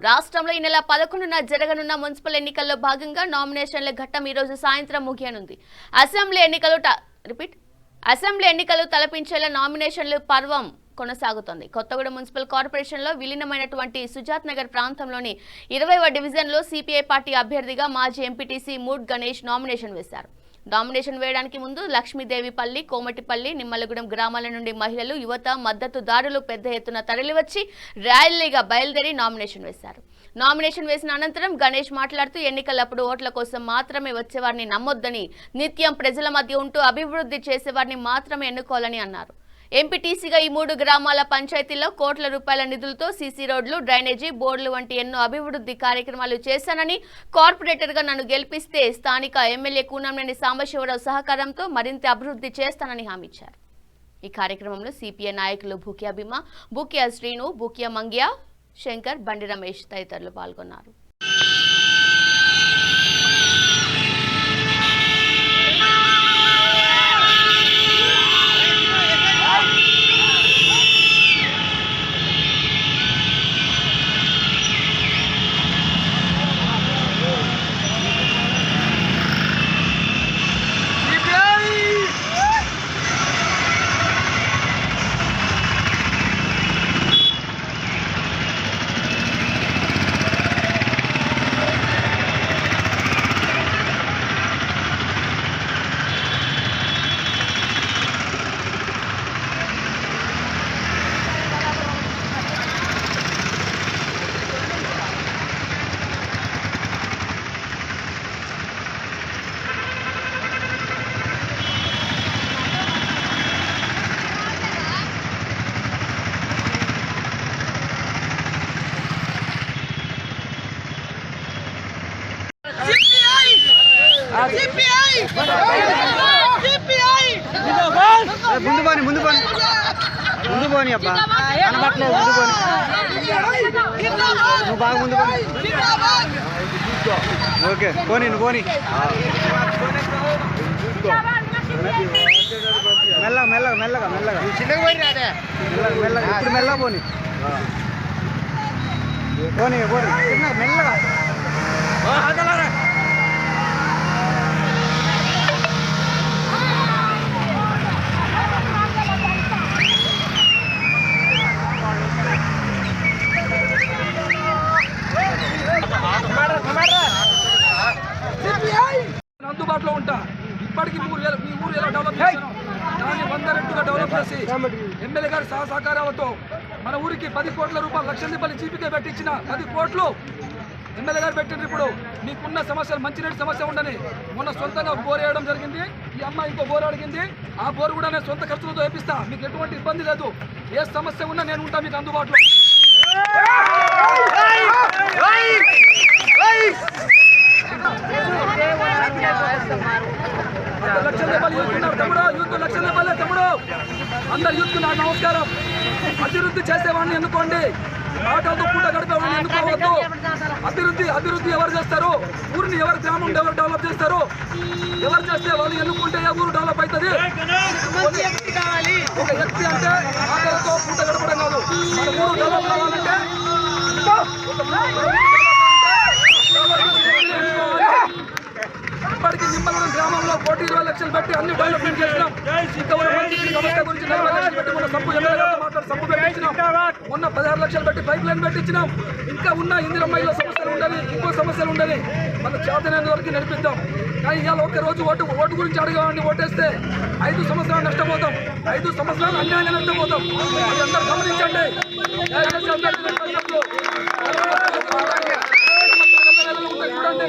రాష్ట్రంలో ఈ నెల 11న జరగనున్న మున్సిపల్ ఎన్నికల్లో భాగంగా నామినేషన్ల ఘట్టం ఈ రోజు సాయంత్రం ముగియనుంది. అసెంబ్లీ ఎన్నికలు తలపించేలా నామినేషన్ల పర్వం కొనసాగుతోంది. కొత్తగూడెం మున్సిపల్ కార్పొరేషన్లో విలీనమైనటువంటి సుజాత్ నగర్ ప్రాంతంలోని 20వ డివిజన్లో సిపిఐ పార్టీ అభ్యర్థిగా మాజీ ఎంపీటీసీ మూడ్ గణేష్ నామినేషన్ వేశారు. నామినేషన్ వేయడానికి ముందు లక్ష్మీదేవిపల్లి, కోమటిపల్లి, నిమ్మలగూడెం గ్రామాల నుండి మహిళలు, యువత, మద్దతుదారులు పెద్ద ఎత్తున తరలివచ్చి ర్యాలీగా బయలుదేరి నామినేషన్ వేశారు. నామినేషన్ వేసిన అనంతరం గణేష్ మాట్లాడుతూ ఎన్నికలప్పుడు ఓట్ల కోసం మాత్రమే వచ్చేవారిని నమ్మొద్దని, నిత్యం ప్రజల మధ్య ఉంటూ అభివృద్ధి చేసేవారిని మాత్రమే ఎన్నుకోవాలని అన్నారు. ఎంపీటీసీగా ఈ 3 గ్రామాల పంచాయతీల్లో కోట్ల రూపాయల నిధులతో సీసీ రోడ్లు, డ్రైనేజీ బోర్డులు వంటి ఎన్నో అభివృద్ధి కార్యక్రమాలు చేశానని, కార్పొరేటర్గా నన్ను గెలిపిస్తే స్థానిక ఎమ్మెల్యే కూనంనేని సాంబశివరావు సహకారంతో మరింత అభివృద్ధి చేస్తానని హామీ ఇచ్చారు. ఈ కార్యక్రమంలో సిపిఐ నాయకులు భూక్యా భీమా, భూక్యా శ్రీను, భూక్యా మంగ్యా, శంకర్, బండి రమేష్ తదితరులు పాల్గొన్నారు. ముందు పోని అబ్బా కనబట్లేదు. ముందు పోని, నువ్వు బాగా ముందు పోని. ఓకే పోనీ, నువ్వు పోని. మెల్లగా మెల్లగా మెల్లగా మెల్లగా మెల్లగా ఇప్పుడు మెల్లగా పోని పోనీ పోనీ మెల్లగా. అందుబాటులో ఉంటా. ఇప్పటికీ మీ ఊరు ఎలా డెవలప్ చేశాను దాన్ని 100 రెట్లుగా డెవలప్ చేసి ఎమ్మెల్యే గారి సహకారాలతో మన ఊరికి 10 కోట్ల రూపాయలు లక్షలపల్లి జీపీకే పెట్టించిన 10 కోట్లు ఎమ్మెల్యే గారు పెట్టిండ్రు. ఇప్పుడు మీకున్న సమస్యలు మంచినీటి సమస్య ఉండని మొన్న సొంతంగా బోర్ వేయడం జరిగింది. ఈ అమ్మాయి ఇంకో బోర్ అడిగింది. ఆ బోర్ కూడా నేను సొంత ఖర్చులతో వేపిస్తా. మీకు ఎటువంటి ఇబ్బంది లేదు. ఏ సమస్య ఉన్నా నేను ఉంటా మీకు అందుబాటులో. లక్షలపల్లి యూత్ ఉన్నారు తమ్ముడు, యూత్ లక్షలపల్లి తమ్ముడు, అందరు యూత్ నాకు నమస్కారం. అభివృద్ధి చేసేవాడిని ఎన్నుకోండి, ఆటలతో పూట గడిపేవాడిని ఎన్నుకోవద్దు. అభివృద్ధి ఎవరు చేస్తారు? ఊరిని ఎవరు, గ్రామం ఎవరు డెవలప్ చేస్తారు? ఎవరు చేస్తే వాళ్ళు ఎన్నుకుంటే ఏ ఊరు డెవలప్ అవుతుంది. ఒక వ్యక్తి అంటే ఆటలతో పూట గడపడం కాదు. మన ఊరు డెవలప్ కావాలంటే ఇప్పటికీ నిమ్మగూడెం గ్రామంలో 120 లక్షలు పెట్టి అన్ని డెవలప్మెంట్ చేసినాం. ఇంకా సమస్య గురించి 40 లక్షలు పెట్టి మన సబ్బు సబ్బు పెట్టించినాం. మొన్న 16 లక్షలు పెట్టి పైప్ లైన్ పెట్టించినాం. ఇంకా ఉన్న ఇందిరమ్మ సమస్యలు ఉండని, ఇంకో సమస్యలు ఉండని మన చేతనైన వరకు నడిపిద్దాం. కానీ ఇవాళ ఒక్కరోజు ఓటు గురించి అడగవాడిని ఓటేస్తే 5 సంవత్సరాలు నష్టపోతాం. 5 సంవత్సరాలు అన్యాయంగా నష్టపోతాం. అది అందరూ గమనించండి.